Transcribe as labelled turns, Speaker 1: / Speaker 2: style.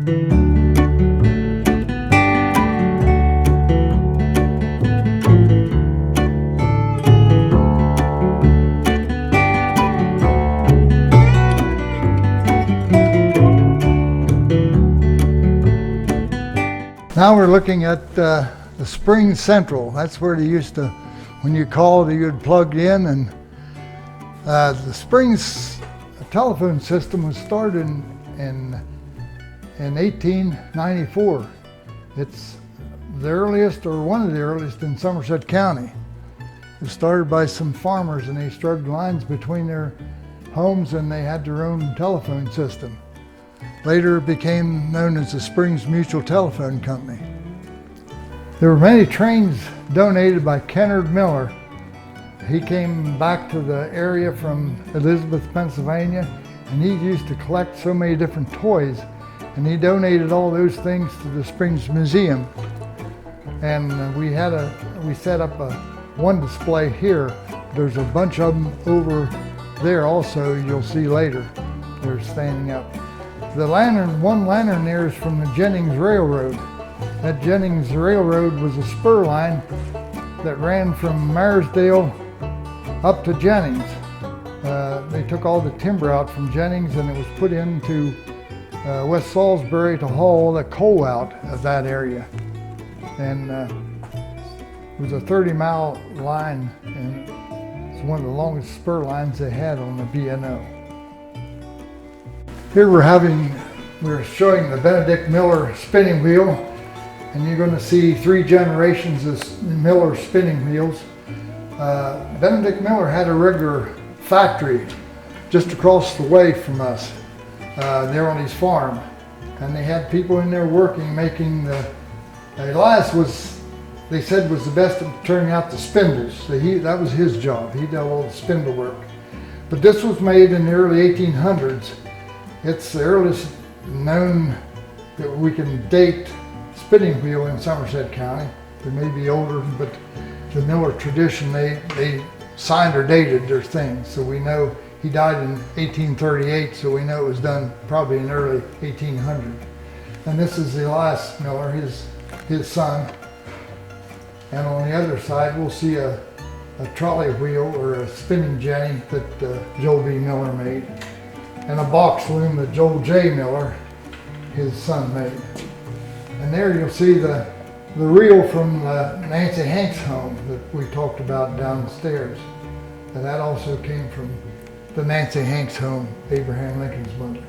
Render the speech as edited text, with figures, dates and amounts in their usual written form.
Speaker 1: Now we're looking at the spring central. That's where they used to, when you called, you'd plug in, and the Springs telephone system was started in 1894. It's the earliest, or one of the earliest, in Somerset County. It was started by some farmers, and they struck lines between their homes, and they had their own telephone system. Later it became known as the Springs Mutual Telephone Company. There were many trains donated by Kennard Miller. He came back to the area from Elizabeth, Pennsylvania, and he used to collect so many different toys, and he donated all those things to the Springs Museum. And we set up one display here. There's a bunch of them over there also, you'll see later. They're standing up. The lantern, one lantern there is from the Jennings Railroad. That Jennings Railroad was a spur line that ran from Maresdale up to Jennings. They took all the timber out from Jennings, and it was put into West Salisbury to haul the coal out of that area. And it was a 30-mile line, and it's one of the longest spur lines they had on the B&O. Here we're showing the Benedict Miller spinning wheel, and you're going to see 3 generations of Miller spinning wheels. Benedict Miller had a regular factory just across the way from us, there on his farm, and they had people in there working, making Elias they said was the best at turning out the spindles. So that was his job. He did all the spindle work. But this was made in the early 1800s. It's the earliest known that we can date spinning wheel in Somerset County. They may be older, but the Miller tradition, they signed or dated their things. So we know he died in 1838, so we know it was done probably in early 1800. And this is Elias Miller, his son. And on the other side, we'll see a trolley wheel or a spinning jenny that Joel B. Miller made, and a box loom that Joel J. Miller, his son, made. And there you'll see the reel from Nancy Hanks' home that we talked about downstairs. And that also came from the Nancy Hanks home, Abraham Lincoln's mother.